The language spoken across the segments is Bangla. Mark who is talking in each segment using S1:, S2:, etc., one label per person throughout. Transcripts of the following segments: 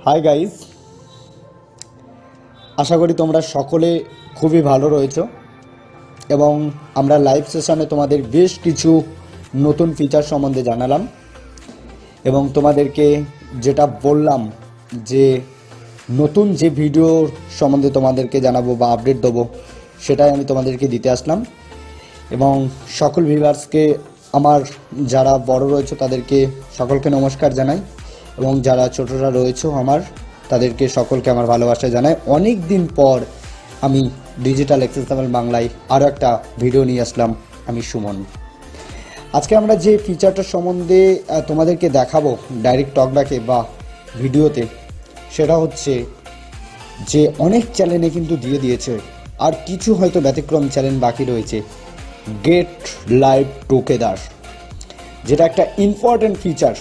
S1: হাই গাইস, আশা করি তোমরা সকলে খুবই ভালো রয়েছো এবং আমরা লাইভ সেশনে তোমাদের বেশ কিছু নতুন ফিচার সম্বন্ধে জানালাম এবং তোমাদেরকে যেটা বললাম যে নতুন যে ভিডিও সম্বন্ধে তোমাদেরকে জানাবো বা আপডেট দেবো সেটাই আমি তোমাদেরকে দিতে আসলাম এবং সকল ভিউয়ার্সকে আমার যারা বড় রয়েছে তাদেরকে সকলকে নমস্কার জানাই এবং যারা ছোটরা রয়েছে আমার তাদেরকে সকলকে আমার ভালোবাসা জানাই। অনেক দিন পর আমি ডিজিটাল অ্যাক্সেসেবল বাংলায় আরও একটা ভিডিও নিয়ে আসলাম। আমি সুমন। আজকে আমরা যে ফিচারটা সম্বন্ধে তোমাদেরকে দেখাবো ডাইরেক্ট টকব্যাকে বা ভিডিওতে, সেটা হচ্ছে যে অনেক চ্যানেলে কিন্তু দিয়ে দিয়েছে, আর কিছু হয়তো ব্যতিক্রম চ্যানেল বাকি রয়েছে। গেট লাইভ টুগেদার, যেটা একটা ইম্পর্টেন্ট ফিচার।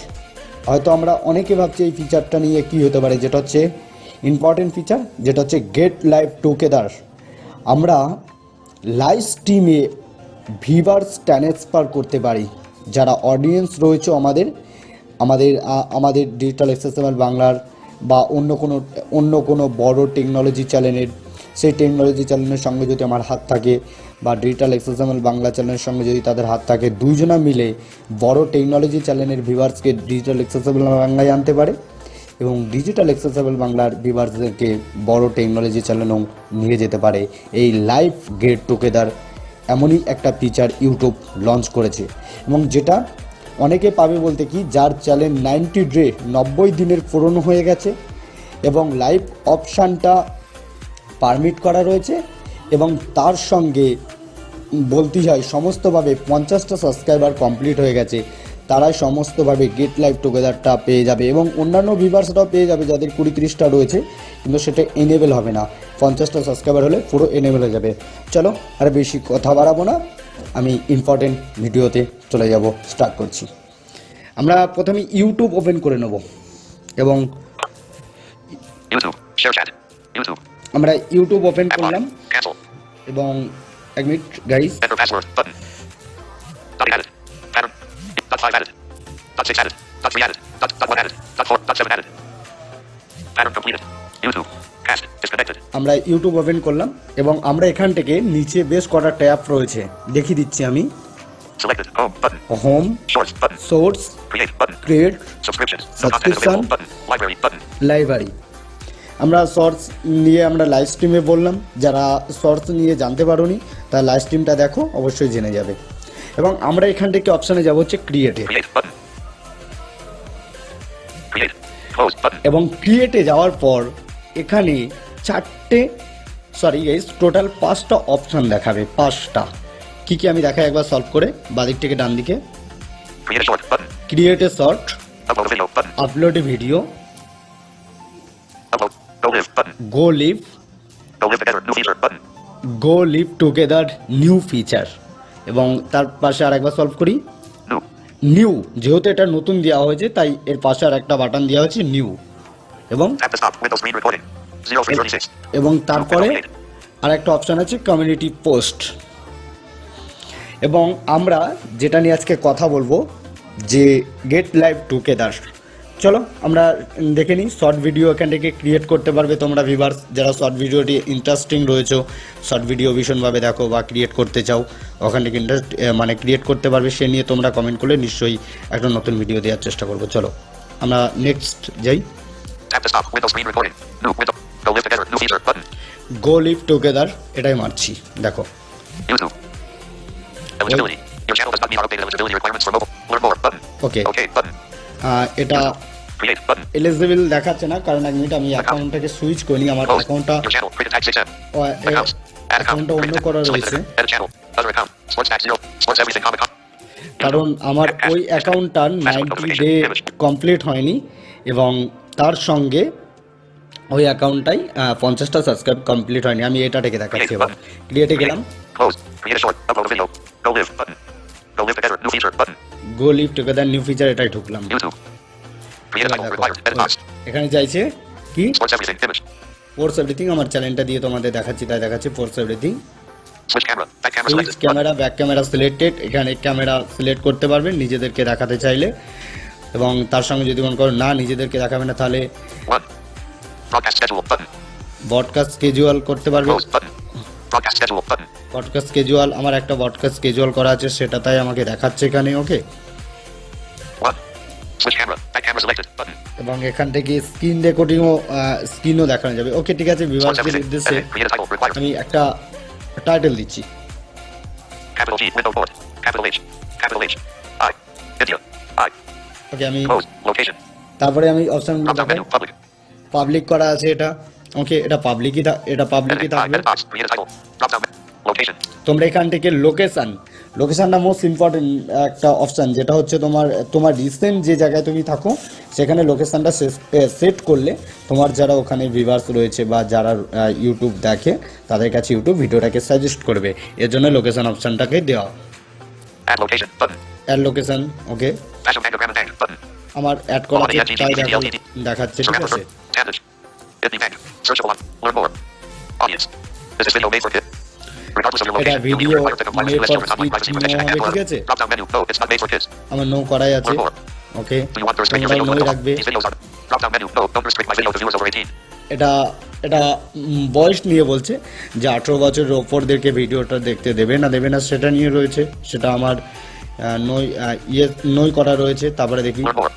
S1: হয়তো আমরা অনেকে ভাবছি এই ফিচারটা নিয়ে কী হতে পারে, যেটা হচ্ছে ইম্পর্টেন্ট ফিচার, যেটা হচ্ছে গেট লাইভ টুগেদার। আমরা লাইভ স্ট্রিমে ভিউয়ার্স ট্রান্সফার করতে পারি। যারা অডিয়েন্স রয়েছে আমাদের ডিজিটাল অ্যাক্সেসেবল বাংলার বা অন্য কোনো বড় টেকনোলজি চ্যানেলের, সেই টেকনোলজি চ্যানেলের সঙ্গে যদি আমার হাত থাকে বা ডিজিটাল অ্যাক্সেসেবল বাংলা চ্যানেলের সঙ্গে যদি তাদের হাত থাকে, দুইজনা মিলে বড় টেকনোলজি চ্যানেলের ভিউয়ার্সকে ডিজিটাল অ্যাক্সেসেবল বাংলায় আনতে পারে এবং ডিজিটাল অ্যাক্সেসেবল বাংলার ভিউয়ার্সদেরকে বড় টেকনোলজি চ্যানেলেও নিয়ে যেতে পারে। এই লাইভ গেট টুগেদার এমনই একটা ফিচার ইউটিউব লঞ্চ করেছে এবং যেটা অনেকে পাবে বলতে কি, যার চ্যানেল 90 দিনের পুরনো হয়ে গেছে এবং লাইভ অপশানটা পারমিট করা রয়েছে এবং তার সঙ্গে বলতে হয় সমস্তভাবে 50টা সাবস্ক্রাইবার কমপ্লিট হয়ে গেছে, তারাই সমস্তভাবে গেট লাইভ টুগেদারটা পেয়ে যাবে এবং অন্যান্য ভিউয়ার্সরাও পেয়ে যাবে যাদের 20-30টা রয়েছে, কিন্তু সেটা এনেবেল হবে না। 50টা সাবস্ক্রাইবার হলে পুরো এনেবেল হয়ে যাবে। চলো আর বেশি কথা বাড়াবো না, আমি ইম্পর্টেন্ট ভিডিওতে চলে যাব। স্টার্ট করছি। আমরা প্রথমে ইউটিউব ওপেন করে নেব এবং আমরা ইউটিউব ওপেন করলাম এবং এক মিনিট গাইস, আমরা ইউটিউব ওপেন করলাম এবং আমরা এখান থেকে নিচে বেশ কটা ট্যাব রয়েছে, দেখিয়ে দিচ্ছি আমি। Home, source, create, subscription, library. আমরা শর্টস নিয়ে আমরা লাইভ স্ট্রিমে বললাম, যারা শর্টস নিয়ে জানতে পারোনি তারা লাইভ স্ট্রিমটা দেখো, অবশ্যই জেনে যাবে। এবং আমরা এখান থেকে অপশানে যাব হচ্ছে ক্রিয়েটে, এবং ক্রিয়েটে যাওয়ার পর এখানে টোটাল 5টা অপশান দেখাবে। 5টা কী কী আমি দেখাই একবার সলভ করে, বাদিক থেকে ডান দিকে। Create a short, upload A video, go live together new feature, এবং তার পাশে আর একবার সলভ করি নিউ, যেহেতু এটা নতুন দেওয়া হয়েছে তাই এর পাশে আর একটা বাটন দেওয়া হয়েছে নিউ, এবং তারপরে আর একটা অপশান আছে কমিউনিটি পোস্ট। এবং আমরা যেটা নিয়ে আজকে কথা বলবো যে গেট লাইভ টুগেদার। চলো আমরা দেখে নিই। শর্ট ভিডিও এখান থেকে ক্রিয়েট করতে পারবে তোমরা ভিউয়ার্স, যারা শর্ট ভিডিওটি ইন্টারেস্টিং রয়েছে, শর্ট ভিডিও ভীষণভাবে দেখো বা ক্রিয়েট করতে চাও, ওখান থেকে ক্রিয়েট করতে পারবে। সে নিয়ে তোমরা কমেন্ট করলে নিশ্চয়ই একটা নতুন ভিডিও দেওয়ার চেষ্টা করবো। চলো আমরা নেক্সট যাই। গো লিভ টুগেদার এটাই মারছি, দেখো। ওকে, এটা এলিজিবল দেখাচ্ছে না, কারণ এক মিনিট আমি অ্যাকাউন্টটাকে সুইচ করিনি, আমার অ্যাকাউন্টটা অন্য করা রয়েছে, কারণ আমার ওই অ্যাকাউন্টটার 90 ডে কমপ্লিট হয়নি এবং তার সঙ্গে ওই অ্যাকাউন্টটাই 50টা সাবস্ক্রাইব কমপ্লিট হয়নি। আমি এটা থেকে দেখাচ্ছি। এবার ক্রিয়েটে গেলাম, গো লিভ টুগেদার নিউ ফিচার, এটাই ঢুকলাম। এখানে চাইছে কি ফোর্স এভরিথিং, আমার চ্যানেলটা দিয়ে তোমাদের দেখাচ্ছি তাই দেখাচ্ছি force everything. Switch camera, back camera selected, এখানে ক্যামেরা সিলেক্ট করতে পারবেন নিজেদেরকে দেখাতে চাইলে, এবং তার সঙ্গে যদি মনে করো না নিজেদেরকে দেখাবে না তাহলে
S2: Broadcast schedule button.
S1: Broadcast schedule করতে পারবে।
S2: Close button. Broadcast schedule button.
S1: Broadcast schedule আমার একটা ব্রডকাস্ট স্কেজুয়াল করা আছে, সেটা তাই আমাকে দেখাচ্ছে এখানে। ওকে,
S2: 1. Switch camera. Back camera selected button.
S1: এবং এখান থেকে স্ক্রিন স্ক্রিনও দেখানো যাবে। ওকে, ঠিক আছে, ভিউয়ার্সদের উদ্দেশ্যে
S2: Edit. Create a title required.
S1: আমি একটা টাইটেল দিচ্ছি।
S2: Capital G. Window board. Capital H. Capital H. I. India. I.
S1: ওকে, আমি
S2: Close. Location.
S1: তারপরে আমি অপশনগুলো
S2: Drop down
S1: দেখাই।
S2: menu. Public.
S1: পাবলিক করা আছে এটা। ওকে, এটা পাবলিকই
S2: Edit. I.
S1: থাকবে।
S2: Edit box. Create a title. Drop down menu. Location.
S1: তোমরা এখান থেকে লোকেশনটা মোস্ট ইম্পর্টেন্ট একটা অপশান, যেটা হচ্ছে তোমার রিসেন্ট যে জায়গায় তুমি থাকো সেখানে লোকেশনটা সেট করলে তোমার যারা ওখানে ভিউয়ার্স রয়েছে বা যারা ইউটিউব দেখে তাদের কাছে ইউটিউব ভিডিওটাকে সাজেস্ট করবে, এর জন্য লোকেশন অপশানটাকে দেওয়া।
S2: Add location button.
S1: Add location. Okay,
S2: Fashion Bank Gram Bank button.
S1: আমার অ্যাড করা আছে, তাই দেখাচ্ছে। ঠিক আছে,
S2: Tandage. Indie Bank. Searchable on. Learn more. Audience. This is video made for kids. Regardless of your
S1: এটা
S2: location,
S1: video
S2: you'll be required to comply with
S1: made
S2: select
S1: for
S2: your online privacy protection and
S1: হবে। ঠিক
S2: add
S1: আছে,
S2: drop down menu. No, it's not made for kids.
S1: আমার নো করাই আছে।
S2: Learn more.
S1: Okay,
S2: Do you want to restrict your
S1: তোমরা
S2: videos
S1: নোই
S2: to
S1: রাখবে।
S2: These videos are drop down menu. No, don't restrict my video to viewers over 18.
S1: এটা এটা বয়স নিয়ে বলছে যে 18 বছরের ওপরদেরকে ভিডিওটা দেখতে দেবে না সেটা নিয়ে রয়েছে। সেটা আমার নই করা রয়েছে। তারপরে দেখি,
S2: Learn more.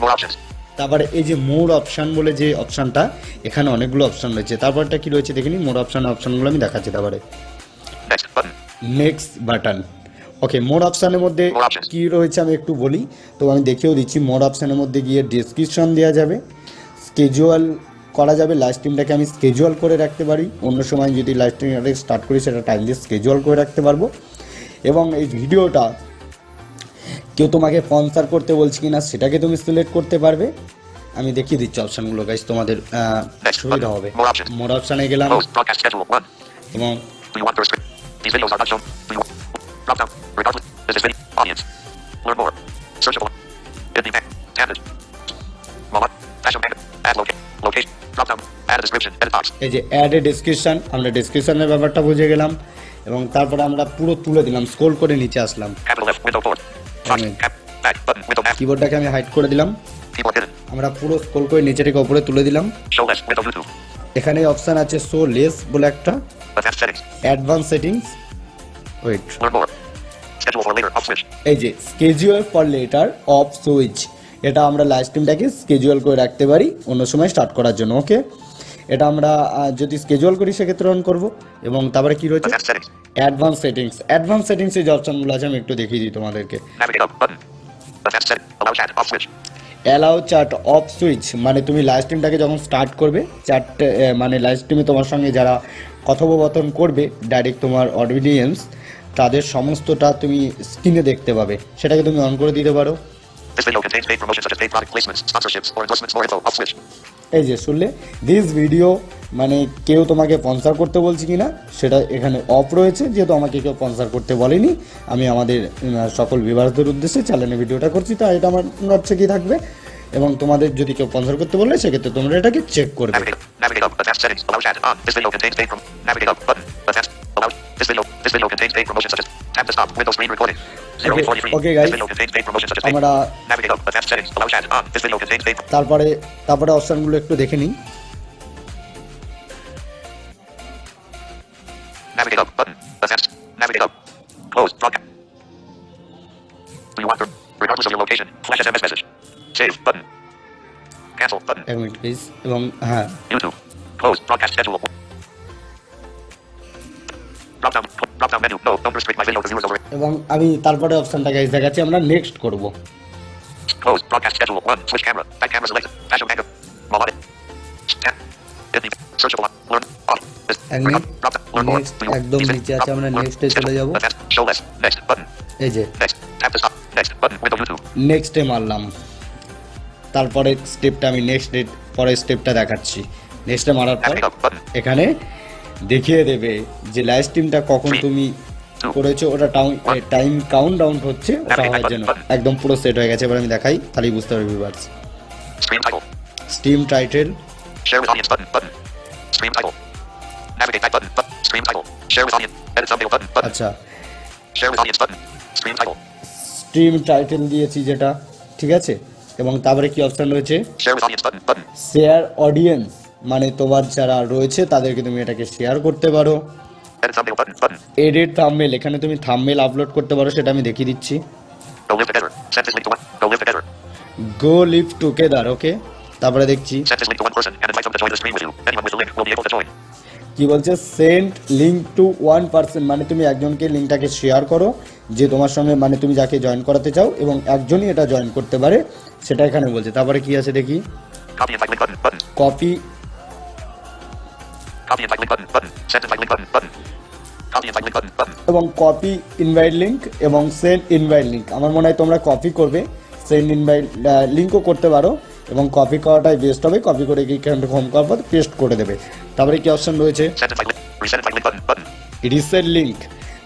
S2: More options.
S1: তারপরে এই যে মোর অপশান বলে যে অপশানটা, এখানে অনেকগুলো অপশান রয়েছে। তারপরটা কি রয়েছে দেখিনি, মোর অপশানগুলো আমি দেখাচ্ছি। তারপরে
S2: Next button.
S1: Next button. Okay, more অপশানের মধ্যে
S2: More options.
S1: কি রয়েছে আমি একটু বলি, তো আমি দেখিয়েও দিচ্ছি। মোর অপশানের মধ্যে গিয়ে ডেসক্রিপশন দেওয়া যাবে, স্কেজুয়াল করা যাবে। লাইভ স্ট্রিমটাকে আমি স্কেজুয়াল করে রাখতে পারি, অন্য সময় যদি লাইভ স্ট্রিমটাকে স্টার্ট করি সেটা টাইম দিয়ে স্কেজুয়াল করে রাখতে পারবো। এবং এই ভিডিওটা কেউ তোমাকে স্পন্সর করতে বলছে কিনা সেটাকে তুমি সিলেক্ট করতে পারবে। আমি দেখিয়ে দিচ্ছি অপশানগুলো গাইস, তোমাদের সুবিধা হবে।
S2: More options.
S1: মোর অপশানে গেলাম
S2: Close. Broadcast schedule 1.
S1: এবং
S2: Do you want to restrict? These videos are not shown. Do you want? Drop down. Regardless. This is video. Audience. Learn more. Searchable. Indie Bank. Tandage. Mama. Fashion Bank. Add location. Drop down. Add a description. Edit box.
S1: এই যে অ্যাড এ ডেসক্রিপশন, আমরা ডেসক্রিপশনের ব্যাপারটা বুঝে গেলাম এবং তারপরে আমরা পুরো তুলে দিলাম, স্ক্রল করে নিচে আসলাম।
S2: Capital F. Window board. Font. Cap. Back. Button. Window back.
S1: কিবোর্ডটাকে আমি হাইড করে দিলাম,
S2: Keyboard hidden.
S1: আমরা পুরো স্ক্রল করে নিচে থেকে উপরে তুলে দিলাম।
S2: Show less. Window YouTube.
S1: এখানে অপশান আছে শো লেস বলে একটা,
S2: Advanced settings.
S1: Advance settings. Wait,
S2: Learn more. Schedule for later. Off switch.
S1: এই যে schedule for later off switch, এটা আমরা লাইভ স্ট্রিমটাকে স্কেজুয়াল করে রাখতে পারি অন্য সময় স্টার্ট করার জন্য। ওকে, এটা আমরা যদি স্কেজুয়াল করি সেক্ষেত্রে অন করবো। এবং তারপরে কি রয়েছে,
S2: Advanced settings.
S1: অ্যাডভান্স সেটিংসে যে অপশানগুলো আছে আমি একটু দেখিয়ে দিই তোমাদেরকে।
S2: Navigate up. Button. Advanced setting. Allow chat. Off switch.
S1: Allow chat off switch, মানে তুমি লাইভ স্ট্রিমটাকে যখন স্টার্ট করবে, মানে লাইভ স্ট্রিমে তোমার সঙ্গে যারা কথোপকথন করবে ডাইরেক্ট তোমার অডিয়েন্স, তাদের সমস্তটা তুমি স্ক্রিনে দেখতে পাবে, সেটাকে তুমি অন করে দিতে পারো।
S2: This video contains paid promotions such as paid product placements, sponsorships, or endorsements. More info. Off switch.
S1: এই যে শুনলে, দিস ভিডিও মানে কেউ তোমাকে স্পন্সর করতে বলছে কিনা সেটা এখানে অফ রয়েছে, যেহেতু আমাকে কেউ স্পন্সর করতে বলেনি, আমি আমাদের সকল ভিউয়ারদের উদ্দেশ্যে চ্যানেলে ভিডিওটা করছি, তাই এটা আমার নট কি থাকবে। এবং তোমাদের যদি কেউ স্পন্সর করতে বলে সেক্ষেত্রে তোমরা এটাকে চেক করবে।
S2: Navigate up. Advanced settings. Allow chat on. This video contains paid Navigate up. Button. Advanced. Allow. This video contains paid promotions such as tap to stop. Window screen recording. 0:43.
S1: Okay, guys.
S2: This video contains paid promotions such as
S1: আমরা
S2: Navigate up. Advanced settings. Allow chat on. This video contains paid.
S1: তারপরে অপশনগুলো একটু দেখে নিই।
S2: Navigate up. Button. Advanced. Navigate up. Close. Broadcast. Do you want to? Regardless of your location. Flash SMS message. Save. Button. Cancel. Button.
S1: এক মিনিট প্লিজ। এবং হ্যাঁ,
S2: YouTube. Close. Broadcast schedule. Drop down menu. No, don't restrict my video to viewers over.
S1: এবং আমি তারপরে অপশনটা গাইজ দেখাচ্ছি, আমরা নেক্সট করব।
S2: Close. Broadcast schedule 1. Switch camera. Back camera selected. Fashion Bank. Melodic. Indie. Searchable. Learn. Off. This.
S1: এক minute,
S2: Drop down. Learn more.
S1: Next একদম নিচে আছে, আমরা নেক্সটে চলে যাব।
S2: Show less. Next. Button.
S1: এই যে
S2: Next. Tap to stop. Next. Button. Window YouTube.
S1: নেক্সটে মারলাম, তারপরে স্টেপটা আমি পরের স্টেপটা দেখাচ্ছি। নেক্সটে মারার পর
S2: Navigate up. Button.
S1: এখানে দেখিয়ে দেবে যে লাইভ স্ট্রিমটা কখন তুমি করেছো, ওটা টাইম কাউন্ট ডাউন হচ্ছে, ওটা হওয়ার জন্য একদম পুরো সেট হয়ে গেছে। এবার আমি দেখাই, তাহলেই বুঝতে পারবে viewers.
S2: Stream title.
S1: Stream title,
S2: Share with audience button. Button. Stream title. Navigate type button. Button. Stream title. Share with audience. Edit thumbnail button. Button.
S1: আচ্ছা
S2: Share with audience button. Stream title.
S1: Stream title দিয়েছি যেটা, ঠিক আছে। এবং তারপরে কি অপশন রয়েছে,
S2: Share with audience button. Button.
S1: Share audience, মানে তোমার যারা রয়েছে তাদেরকে তুমি এটাকে শেয়ার করতে পারো।
S2: Edit thumbnail button. Button.
S1: Edit thumbnail, এখানে তুমি থাম্বনেল আপলোড করতে পারো, সেটা আমি দেখিয়ে দিচ্ছি।
S2: Go live together. Send this link to one. Go live together.
S1: Go live together, ওকে। তারপরে দেখছি
S2: Send this link to one person and invite them to join the stream with you. Anyone with the link will be able to join.
S1: কি বলছে, send link to one person, মানে তুমি একজনকে লিঙ্কটাকে শেয়ার করো যে তোমার সঙ্গে, মানে তুমি যাকে জয়েন করাতে চাও, এবং একজনই এটা জয়েন করতে পারে, সেটা এখানে বলছে। তারপরে কি আছে দেখি,
S2: Copy invite link button. Button.
S1: Copy,
S2: Copy invite link button. Button. Send invite link button. Button. Copy invite link button. Button.
S1: এবং কপি ইনভাইট লিঙ্ক এবং সেন্ড ইনভাইট লিঙ্ক। আমার মনে হয় তোমরা কপি করবে, সেন্ড ইনভাইট লিঙ্কও করতে পারো, এবং কপি করাটাই বেস্ট হবে। কপি করে এখানে হোম করার পর পেস্ট করে দেবে। তারপরে কি অপশন রয়েছে,
S2: Send invite link. Resend invite link button. Button.
S1: Reset link.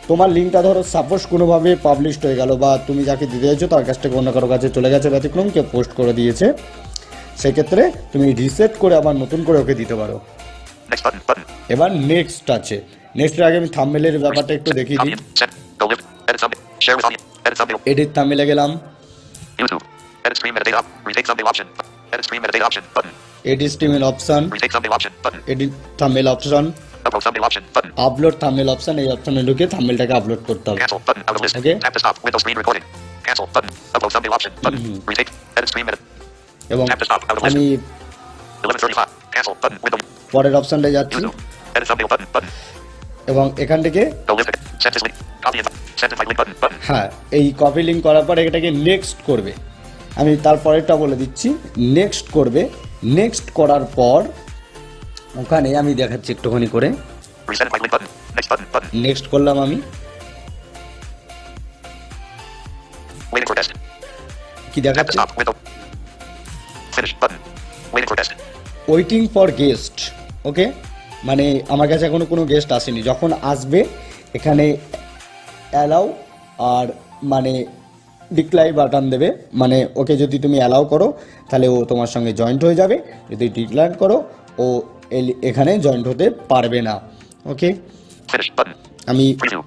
S1: তোমার লিঙ্কটা ধরো সাপোজ কোনোভাবে পাবলিশড হয়ে গেল, বা তুমি যাকে দিতে চাইছো তার কাছ থেকে অন্য কারো কাছে চলে গেছে ব্যতিক্রম, কেউ পোস্ট করে দিয়েছে, সেক্ষেত্রে তুমি রিসেট করে আবার নতুন করে ওকে দিতে পারো।
S2: Next button. Button.
S1: এবার নেক্সট আছে। নেক্সটের আগে আমি থাম্বনেলের ব্যাপারটা একটু দেখিয়ে
S2: Copy.
S1: দিই।
S2: Send. Go live. Edit thumbnail. Share with audience. Edit thumbnail.
S1: Edit থাম্বনেলে গেলাম,
S2: YouTube. Edit stream metadata. Retake thumbnail option. Edit stream metadata option. Button.
S1: Edit স্টিমেল option,
S2: Retake thumbnail option. Button.
S1: Edit thumbnail option,
S2: Upload thumbnail option. Button.
S1: Upload thumbnail option. এই অপশনে ঢুকে থাম্বনেলটাকে আপলোড করতে হবে।
S2: Cancel. Button. Out of list.
S1: Okay.
S2: Tap to stop. Windows screen recording. Cancel. Button. Upload thumbnail option. Button. Retake. Edit stream metadata.
S1: এবং
S2: Tap to stop. Out of list.
S1: আমি
S2: 11:35. Cancel. Button. Window.
S1: পরের অপশনটা যাচ্ছি,
S2: YouTube. Edit thumbnail button. Button.
S1: এবং এখান থেকে
S2: Go live. Send this link. Copy invite. Send invite link button. Button.
S1: হ্যাঁ, এই কপি লিঙ্ক করার পর এটাকে নেক্সট করবে। আমি তারপরেরটা বলে দিচ্ছি, নেক্সট করবে। নেক্সট করার পর ওখানে আমি দেখাচ্ছি একটুখানি করে।
S2: Resend invite link button. Next button. Button.
S1: Next করলাম আমি,
S2: Waiting for test.
S1: কি
S2: Tap to
S1: দেখাচ্ছে,
S2: stop. Window. Finish button. Waiting for test.
S1: Waiting for guest, okay. মানে আমার কাছে এখনো কোনো গেস্ট আসেনি, যখন আসবে এখানে অ্যালাউ আর মানে ডিক্লাইন বাটন দেবে। মানে ওকে যদি তুমি অ্যালাউ করো তাহলে ও তোমার সঙ্গে জয়েন্ট হয়ে যাবে, যদি ডিক্লাইন করো ও এখানে জয়েন্ট হতে পারবে না, ওকে।
S2: Finish button.
S1: আমি
S2: Preview.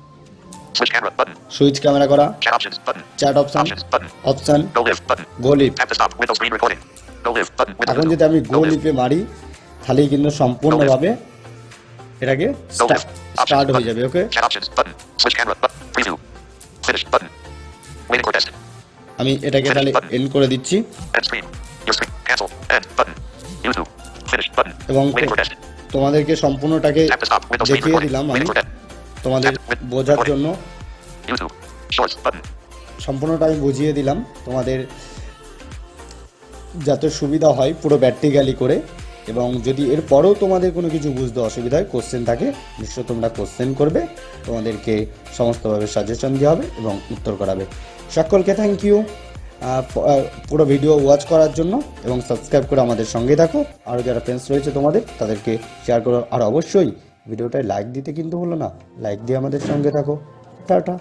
S2: Switch camera button.
S1: Switch camera করা,
S2: Chat options button.
S1: Chat option,
S2: Options button.
S1: Option
S2: Go live button.
S1: Go live.
S2: Tap to stop. Window screen recording. Go live button. Window.
S1: এখন যদি আমি গো লিভে মারি তাহলেই কিন্তু সম্পূর্ণভাবে এটাকে স্টার্ট হয়ে যাবে, ওকে।
S2: Chat options button. Switch camera button. Preview. Finish button. Waiting for test.
S1: আমি এটাকে তাহলে এন্ড করে দিচ্ছি,
S2: End screen. Your screen. Cancel. End button. YouTube. Finish button.
S1: এবং
S2: Waiting for test.
S1: তোমাদেরকে সম্পূর্ণটাকে
S2: Tap to stop. Window screen
S1: দেখিয়ে
S2: recording.
S1: দিলাম আমি
S2: Waiting for test.
S1: তোমাদের বোঝার জন্য।
S2: YouTube. Shorts button.
S1: সম্পূর্ণটা আমি বুঝিয়ে দিলাম তোমাদের যাতে সুবিধা হয় পুরো প্র্যাকটিক্যালি করে। এবং যদি এরপরেও তোমাদের কোনো কিছু বুঝতে অসুবিধা হয়, কোশ্চেন থাকে, নিশ্চয় তোমরা কোশ্চেন করবে, তোমাদেরকে সমস্তভাবে সাজেশন দেওয়া হবে এবং উত্তর করাবে। সকলকে থ্যাংক ইউ পুরো ভিডিও ওয়াচ করার জন্য, এবং সাবস্ক্রাইব করে আমাদের সঙ্গে থাকো। আরও যারা ফ্রেন্ডস রয়েছে তোমাদের তাদেরকে শেয়ার করো, আর অবশ্যই ভিডিওটায় লাইক দিতে কিন্তু ভুলো না। লাইক দিয়ে আমাদের সঙ্গে থাকো। টাটা।